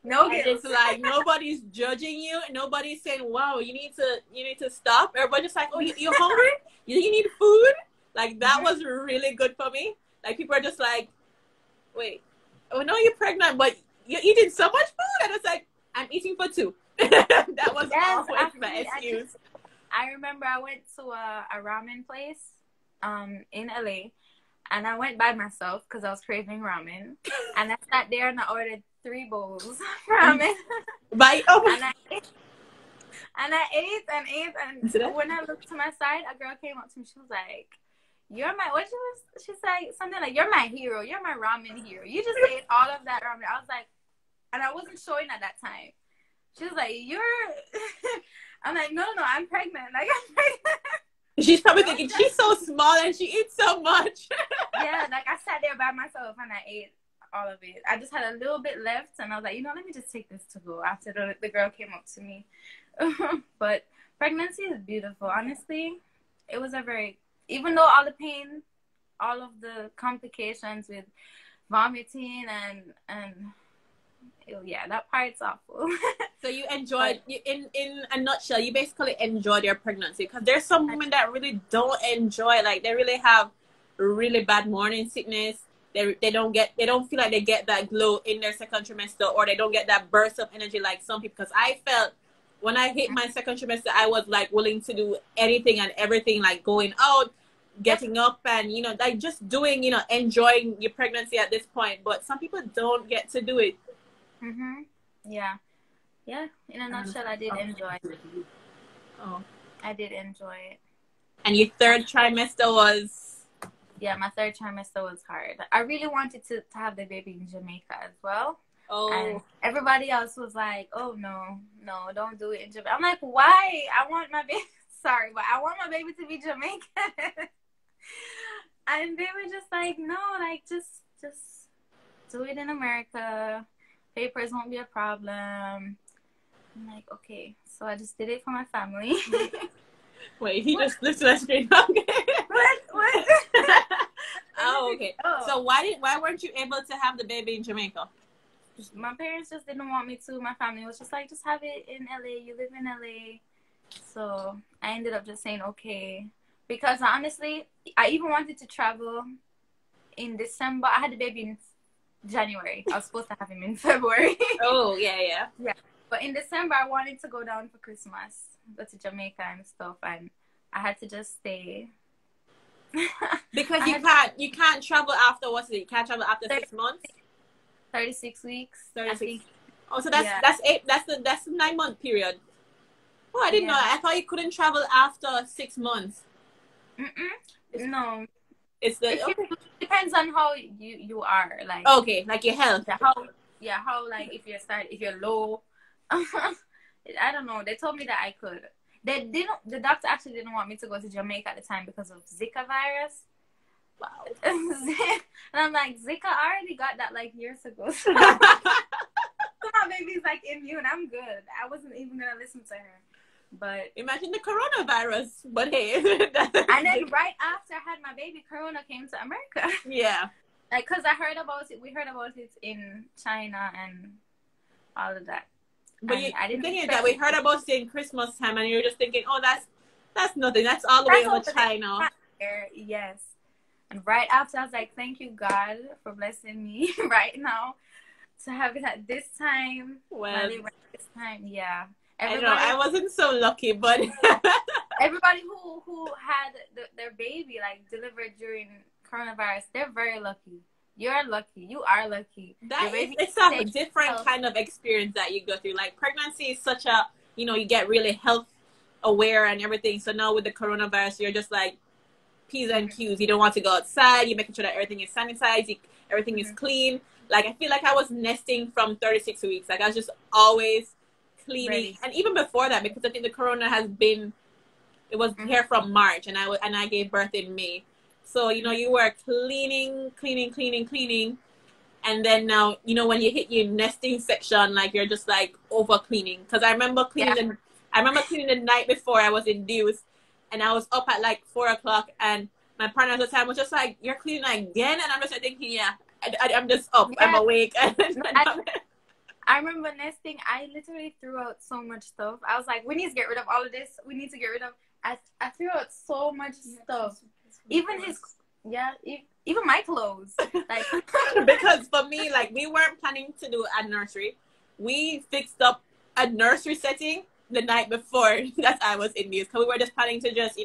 No, it's like nobody's judging you. Nobody's saying, "Wow, you need to stop." Everybody's just like, "Oh, you're hungry? You need food?" Like that was really good for me. Like people are just like, "Wait, oh no, you're pregnant, but you're eating so much food," and it's like, "I'm eating for two." That was always my excuse. I remember I went to a ramen place, in LA. And I went by myself because I was craving ramen. And I sat there and I ordered 3 bowls of ramen. And I ate. And when I looked to my side, a girl came up to me. She was like, she's like, something like, you're my hero. You're my ramen hero. You just ate all of that ramen. I was like, and I wasn't showing at that time. She was like, I'm like, no, I'm pregnant. Like, I'm pregnant. She's probably thinking she's so small and she eats so much. Yeah, like I sat there by myself and I ate all of it. I just had a little bit left and I was like, you know, let me just take this to go after the girl came up to me. But pregnancy is beautiful. Honestly, it was even though all the pain, all of the complications with vomiting and yeah, that part's awful. So you enjoyed, in a nutshell, you basically enjoyed your pregnancy because there's some women that really don't enjoy, like they really have really bad morning sickness. They don't feel like they get that glow in their second trimester, or they don't get that burst of energy like some people. Because I felt when I hit my second trimester, I was like willing to do anything and everything, like going out, getting up, and you know, like just doing, you know, enjoying your pregnancy at this point. But some people don't get to do it. Yeah, in a nutshell, I did enjoy it. I did enjoy it. And your third trimester was? Yeah, my third trimester was hard. I really wanted to have the baby in Jamaica as well. And everybody else was like, oh no, don't do it in Jamaica. I'm like, why? I want my baby, sorry, but I want my baby to be Jamaican. And they were just like, no, like just do it in America. Papers won't be a problem. I'm like, okay. So I just did it for my family. Wait, he just lifted that screen. Okay. What? Oh, okay. So why weren't you able to have the baby in Jamaica? my parents just didn't want me to. My family was just like, just have it in LA. You live in LA. So I ended up just saying okay. Because honestly, I even wanted to travel in December. I had the baby in January. I was supposed to have him in February. Oh, yeah. Yeah. But in December, I wanted to go down for Christmas, go to Jamaica and stuff. And I had to just stay. Because you can't travel after, what's it? You can't travel after 6 months? 36 weeks. 36. I think. Oh, so that's 8. That's the 9-month period. Oh, I didn't know. I thought you couldn't travel after 6 months. No. It's the it depends on how you are, like. Okay, like your health. How like if you're low. I don't know. They told me that I could. They didn't. The doctor actually didn't want me to go to Jamaica at the time because of Zika virus. Wow. And I'm like, Zika, I already got that like years ago. So my baby's like immune. I'm good. I wasn't even gonna listen to her. But imagine the coronavirus. But hey. And then right after I had my baby, Corona came to America. Yeah. Like, cause I heard about it. We heard about it in China and all of that. But I didn't think that we heard about it in Christmas time, and you're just thinking, oh, that's nothing. That's all the way over China. Yes. And right after, I was like, thank you, God, for blessing me right now to have it at this time. Well, this time, yeah. I know I wasn't so lucky, but everybody who had their baby like delivered during coronavirus, they're very lucky. You're lucky. You are lucky. It's a different kind of experience that you go through. Like, pregnancy is such a, you get really health aware and everything. So now with the coronavirus, you're just like P's and Q's. You don't want to go outside. You're making sure that everything is sanitized. Everything is clean. Like, I feel like I was nesting from 36 weeks. Like, I was just always cleaning. Ready. And even before that, because I think the corona it was here from March, and I gave birth in May. So, you were cleaning. And then now, when you hit your nesting section, like, you're just like over cleaning. Because I remember cleaning the night before I was induced, and I was up at like 4 o'clock, and my partner at the time was just like, "You're cleaning again?" And I'm just like thinking, yeah, I'm just up. Yeah. I'm awake. I remember nesting. I literally threw out so much stuff. I was like, we need to get rid of all of this. We need to get rid of. I threw out so much stuff. Even even my clothes. Like, because for me, like, we weren't planning to do a nursery. We fixed up a nursery setting the night before that I was induced. Because we were just planning to just,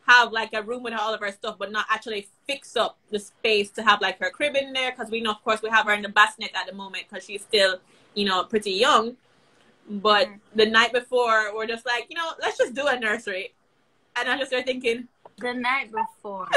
have like a room with all of our stuff, but not actually fix up the space to have like her crib in there. Because we know, of course, we have her in the bassinet at the moment because she's still, pretty young. But the night before, we're just like, let's just do a nursery. And I just started thinking, the night before.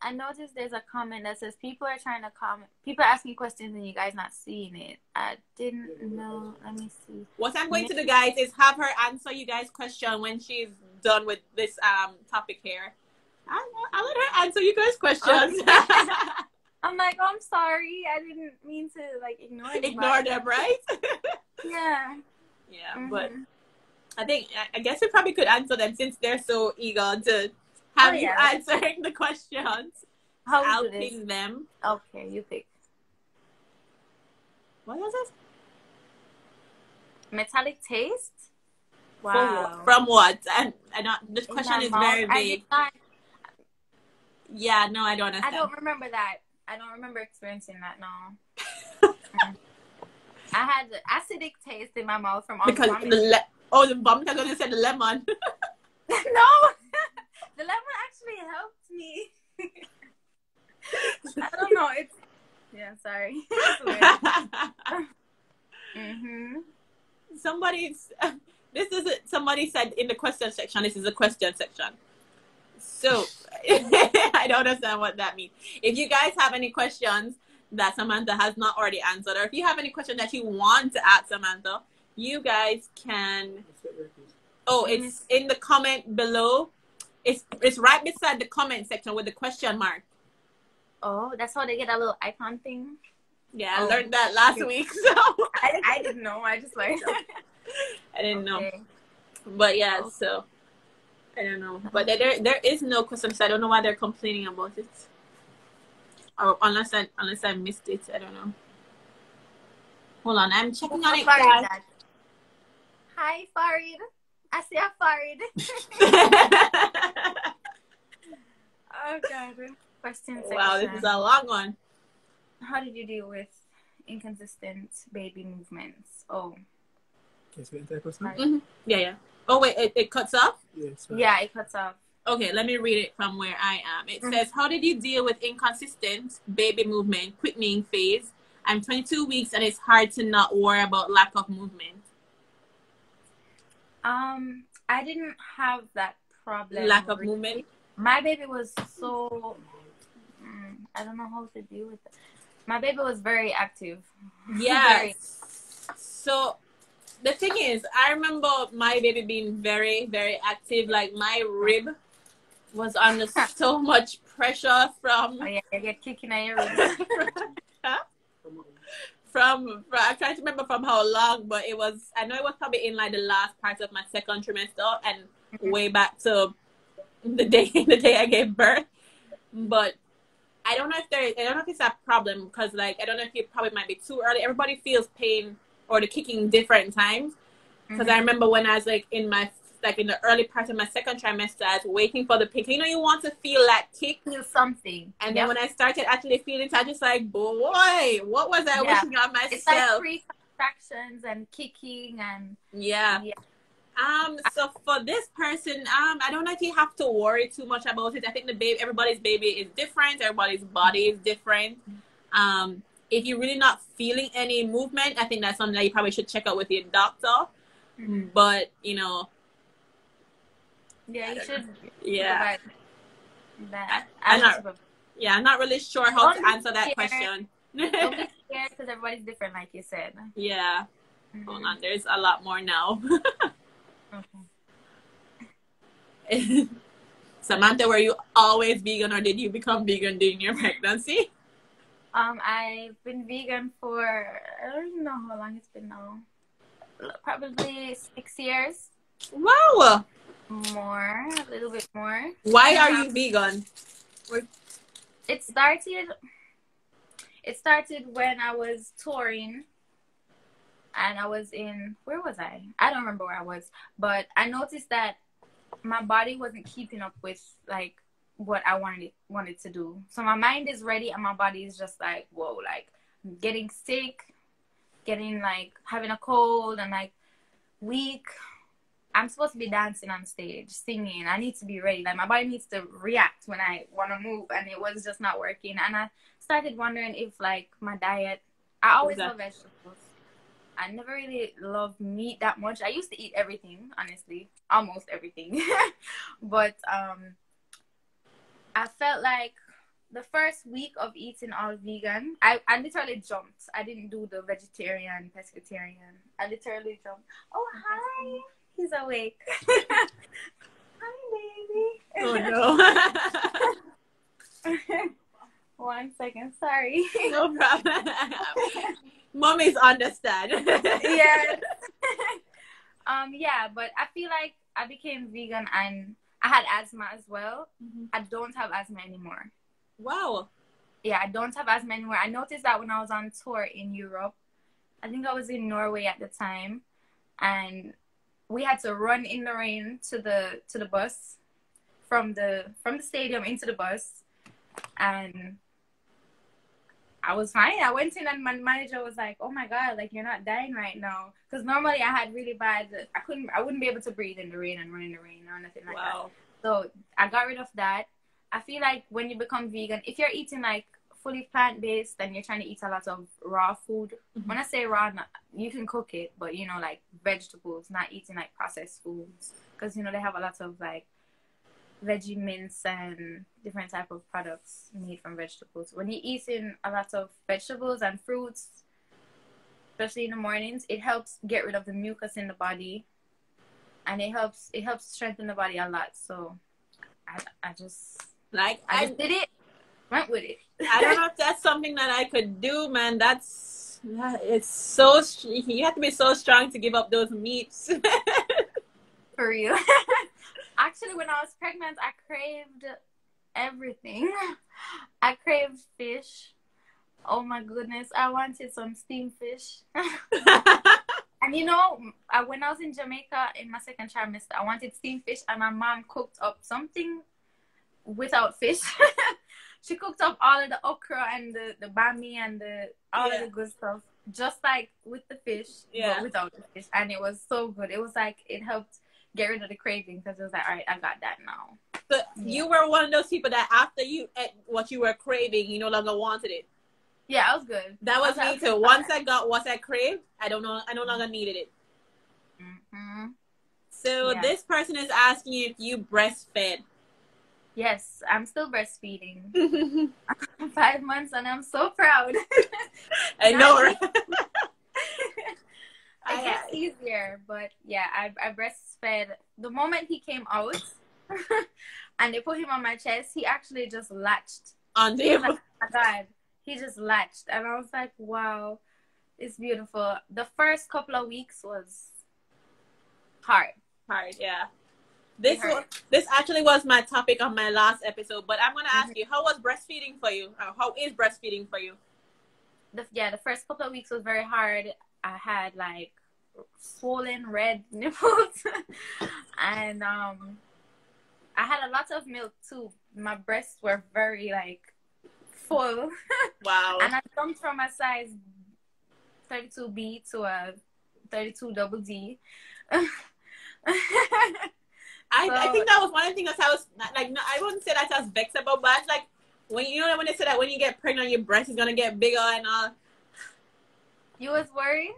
I noticed there's a comment that says people are trying to comment. People are asking questions and you guys not seeing it. I didn't know. Let me see. What I'm going to do, guys, is have her answer you guys' question when she's done with this topic here. I'll let her answer you guys' questions. I'm like, oh, I'm sorry. I didn't mean to like ignore anybody. Ignore them, right? Yeah. Yeah, but I guess we probably could answer them since they're so eager to have you answering the questions. I'll ping them. Okay, you pick. What was it? Metallic taste? Wow. From what? And this question is very vague. Yeah, no, I don't understand. I don't remember that. I don't remember experiencing that, no. I had the acidic taste in my mouth from all because the vomit. The vomit, I was going to say the lemon. No! The lemon actually helped me. I don't know. Sorry. Somebody said in the question section, this is a question section. So, I don't understand what that means. If you guys have any questions that Samantha has not already answered, or if you have any question that you want to ask Samantha, you guys can... Oh, it's in the comment below. It's right beside the comment section with the question mark. Oh, that's how they get a little icon thing? Yeah, I learned that last week, so... I didn't know. I just learned. I didn't know. But yeah, so... I don't know. But there is no question, so I don't know why they're complaining about it. Or unless I missed it, I don't know. Hold on, I'm checking on it. Farid. Hi, Farid. I see a Farid. Oh God. Question section. Wow, this is a long one. How did you deal with inconsistent baby movements? Oh. Mm-hmm. Yeah. Oh wait, it cuts off? Yes. Yeah, it cuts off. Okay, let me read it from where I am. It says, how did you deal with inconsistent baby movement, quickening phase? I'm 22 weeks and it's hard to not worry about lack of movement. I didn't have that problem. Lack of movement? My baby was so... I don't know how to deal with it. My baby was very active. Yeah. So the thing is, I remember my baby being very, very active. Like my rib was under so much pressure from... Oh yeah, you get kicking at your ribs. from I'm trying to remember from how long, but it was, I know it was probably in like the last part of my second trimester and way back to the day I gave birth. But I don't know if it's a problem because like I don't know if it probably might be too early. Everybody feels pain or the kicking different times. Because I remember when I was like in the early part of my second trimester, I was waiting for the pick. You know, you want to feel that kick. Feel something. And then when I started actually feeling it, I just like, boy, what was I wishing on myself? It's like pre-contractions and kicking and... Yeah. So for this person, I don't know if you have to worry too much about it. I think everybody's baby is different. Everybody's body is different. If you're really not feeling any movement, I think that's something that you probably should check out with your doctor. But, you know... Yeah, you should. Yeah. I'm not really sure how to answer that question. Don't be scared because everybody's different, like you said. Yeah. Hold on, there's a lot more now. Okay. Samantha, were you always vegan or did you become vegan during your pregnancy? I've been vegan for, I don't even know how long it's been now. Probably 6 years. Wow. More, a little bit more. Why are you vegan? It started when I was touring and I was in, where was I? I don't remember where I was, but I noticed that my body wasn't keeping up with like what I wanted to do. So my mind is ready and my body is just like, whoa, like getting sick, getting like having a cold and like weak. I'm supposed to be dancing on stage, singing. I need to be ready. Like my body needs to react when I want to move, and it was just not working. And I started wondering if like my diet. I always love vegetables. I never really loved meat that much. I used to eat everything, honestly, almost everything. But I felt like the first week of eating all vegan, I literally jumped. I didn't do the vegetarian, pescatarian. I literally jumped. Oh, hi. He's awake. Hi, baby. Oh, no. 1 second. Sorry. No problem. Mommies understand. Yes. Yeah, but I feel like I became vegan and I had asthma as well. I don't have asthma anymore. Wow. Yeah, I don't have asthma anymore. I noticed that when I was on tour in Europe. I think I was in Norway at the time, and we had to run in the rain to the bus from the stadium into the bus, and I was fine. I went in and my manager was like, "Oh my God, like you're not dying right now." Because normally I had really bad. I wouldn't be able to breathe in the rain and run in the rain or nothing like that. So I got rid of that. I feel like when you become vegan, if you're eating like fully plant-based and you're trying to eat a lot of raw food. When I say raw, you can cook it, but you know, like vegetables, not eating like processed foods, because you know they have a lot of like veggie mints and different type of products made from vegetables. When you're eating a lot of vegetables and fruits, especially in the mornings, it helps get rid of the mucus in the body, and it helps strengthen the body a lot. So I just did it. Went with it. I don't know if that's something that I could do, man. It's so, you have to be so strong to give up those meats. For real. Actually, when I was pregnant, I craved everything. I craved fish. Oh my goodness, I wanted some steamed fish. And you know, when I was in Jamaica in my second trimester, I wanted steamed fish, and my mom cooked up something without fish. She cooked up all of the okra and the bami and all of the good stuff, just like with the fish, but without the fish. And it was so good. It was like, it helped get rid of the craving, because it was like, all right, I got that now. So you were one of those people that after you ate what you were craving, you no longer wanted it. Yeah, I was good. That was me too. Once I got what I craved, I no longer needed it. Mm-hmm. So this person is asking you if you breastfed. Yes, I'm still breastfeeding. 5 months, and I'm so proud. I know, right? It gets easier, but yeah, I breastfed the moment he came out. And they put him on my chest. He actually just latched on the like, oh my God, he just latched, and I was like, wow, it's beautiful. The first couple of weeks was hard, yeah. This actually was my topic on my last episode, but I'm gonna ask you, how was breastfeeding for you? How is breastfeeding for you? The first couple of weeks was very hard. I had like swollen red nipples, and I had a lot of milk too. My breasts were very like full. Wow. And I jumped from a size 32B to a 32 double D. I think that was one of the things that I was like, no, I wouldn't say that I was vexed about, but it's like when when they say that when you get pregnant, your breast is gonna get bigger and all. You was worried?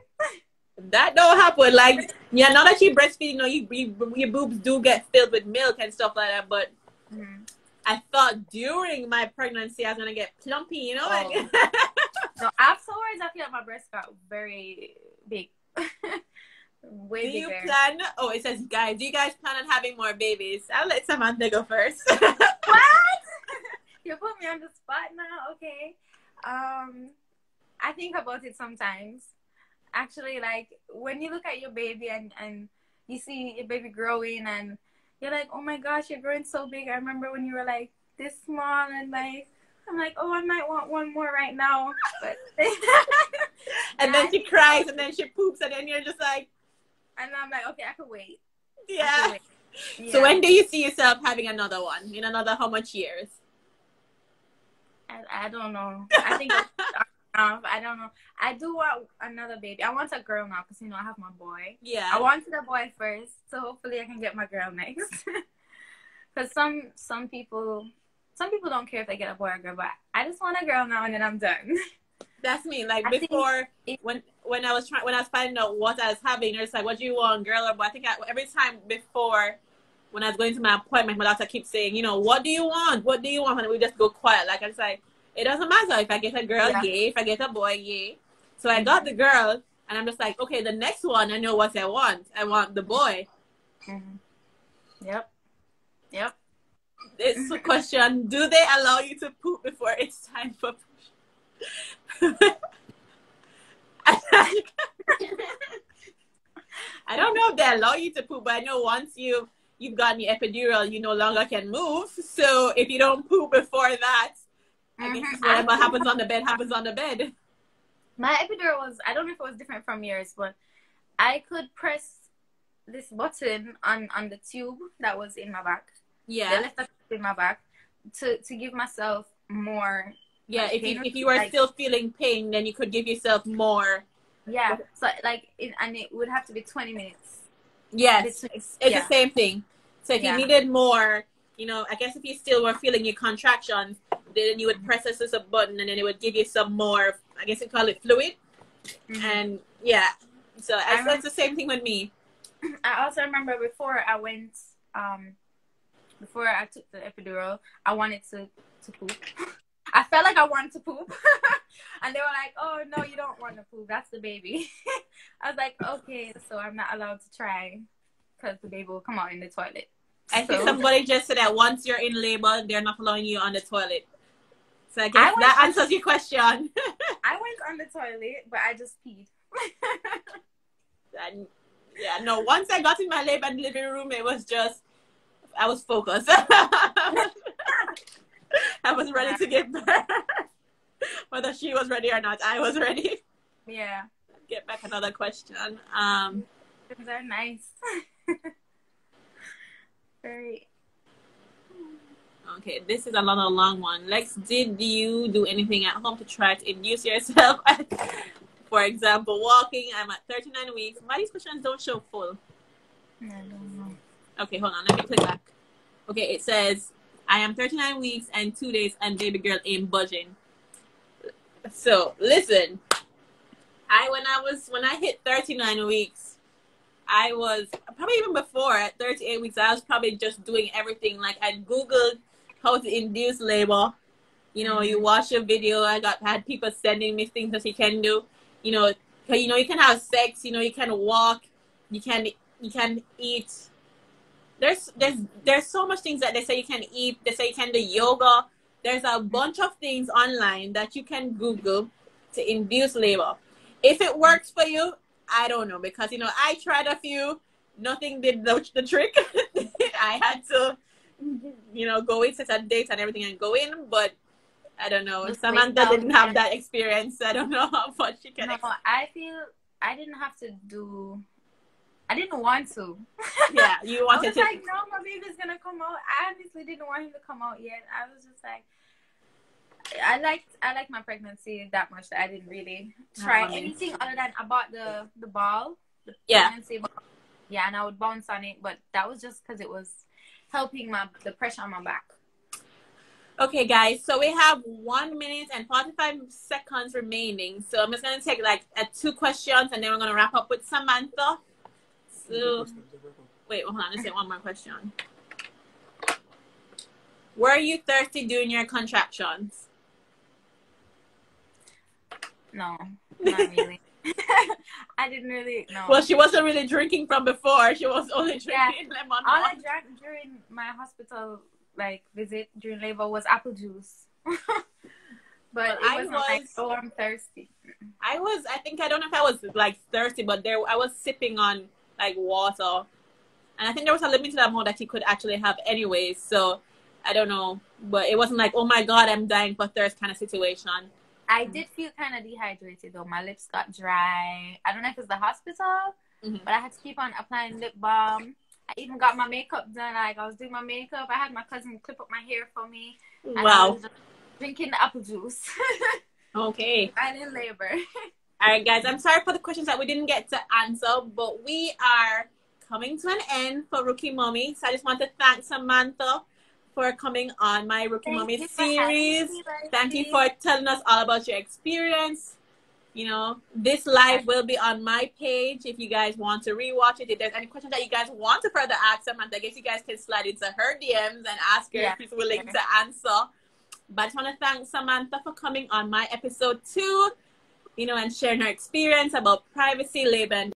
That don't happen. Like, yeah, now that you're breastfeeding, your boobs do get filled with milk and stuff like that. But I thought during my pregnancy I was gonna get plumpy, you know. Like, no, afterwards I feel like my breasts got very big. Way do bigger. You plan? Oh, it says, guys, do you guys plan on having more babies? I'll let Samantha go first. What? You put me on the spot now. Okay. I think about it sometimes. Actually, like when you look at your baby and you see your baby growing and you're like, oh my gosh, you're growing so big. I remember when you were like this small, and like I'm like, oh, I might want one more right now. But and then she cries and then she poops and then you're just like, and I'm like, okay, I can wait. Yeah. So when do you see yourself having another one? In another how much years? I don't know. I think I don't know. I do want another baby. I want a girl now because, I have my boy. Yeah. I wanted a boy first, so hopefully I can get my girl next. Because some people don't care if they get a boy or girl, but I just want a girl now and then I'm done. That's me. Like before, when I was finding out what I was having, it's like, what do you want, girl or boy? I think every time before, when I was going to my appointment, my doctor keeps saying, what do you want? What do you want? And we just go quiet. Like, I was like, it doesn't matter if I get a girl, yay. If I get a boy, yay. So I got the girl, and I'm just like, okay, the next one, I know what I want. I want the boy. Yep. It's a question. Do they allow you to poop before it's time for push? I don't know if they allow you to poop, but I know once you've gotten your epidural, you no longer can move. So if you don't poop before that, I guess whatever happens on the bed happens on the bed. My epidural was, I don't know if it was different from yours, but I could press this button on the tube that was in my back. Yeah. They left that in my back to give myself more. Yeah, if you were still feeling pain, then you could give yourself more. Yeah, so like, and it would have to be 20 minutes. Yes, it's the same thing. So if you needed more, I guess if you still were feeling your contractions, then you would press this button and then it would give you some more, I guess you call it fluid. And yeah, so that's the same thing with me. I also remember before I took the epidural, I wanted to poop. I felt like I wanted to poop. And they were like, oh, no, you don't want to poop. That's the baby. I was like, okay, so I'm not allowed to try because the baby will come out in the toilet. I think somebody just said that once you're in labor, they're not allowing you on the toilet. So I guess that answers your question. I went on the toilet, but I just peed. No, once I got in my labor and living room, it was just, I was focused. I was ready to give birth. Whether she was ready or not, I was ready. Yeah. Get back another question. Things are nice. Very. Okay, this is another long one. Lex, did you do anything at home to try to induce yourself? For example, walking. I'm at 39 weeks. Why these questions don't show full? I don't know. Okay, hold on. Let me click back. Okay, it says, I am 39 weeks and 2 days and baby girl ain't budging. So, listen. When I hit 39 weeks, I was, probably even before, at 38 weeks, I was probably just doing everything. Like, I Googled how to induce labor. You know, you watch a video. I had people sending me things that you can do. You know, you can have sex. You know, you can walk. You can eat. There's so much things that they say you can eat. They say you can do yoga. There's a bunch of things online that you can Google to induce labor. If it works for you, I don't know, because I tried a few. Nothing did the trick. I had to go in, set a date and everything and go in, but I don't know. Samantha didn't have that experience. I don't know how much she can. No, I feel I didn't have to do. I didn't want to. Yeah, you wanted to. I was like, no, my baby's gonna come out. I honestly didn't want him to come out yet. I was just like, I liked my pregnancy that much that I didn't really try anything other than I bought the ball, the pregnancy ball. Yeah, and I would bounce on it, but that was just because it was helping the pressure on my back. Okay, guys, so we have 1 minute and 45 seconds remaining. So I'm just gonna take like 2 questions, and then we're gonna wrap up with Samantha. So, wait, hold on. Let's say one more question. Were you thirsty during your contractions? No, not really. I didn't really. No. Well, she wasn't really drinking from before. She was only drinking lemon. All I drank during my hospital visit during labor was apple juice. But it wasn't like, oh, I'm thirsty. I think, I don't know if I was like thirsty, but I was sipping on like water, and I think there was a limited amount that you could actually have anyways. So I don't know, but it wasn't like, oh my god, I'm dying for thirst kind of situation. I did feel kind of dehydrated though. My lips got dry. I don't know if it's the hospital, but I had to keep on applying lip balm. I even got my makeup done. Like, I was doing my makeup. I had my cousin clip up my hair for me. And I was just drinking the apple juice. Okay. And in labor. All right, guys. I'm sorry for the questions that we didn't get to answer, but we are coming to an end for Rookie Mommy. So I just want to thank Samantha for coming on my Rookie Mommy series. Thank you for telling us all about your experience. This live will be on my page if you guys want to rewatch it. If there's any questions that you guys want to further ask Samantha, I guess you guys can slide into her DMs and ask her if she's willing to answer. But I just want to thank Samantha for coming on my episode 2, and sharing her experience about privacy, labor, and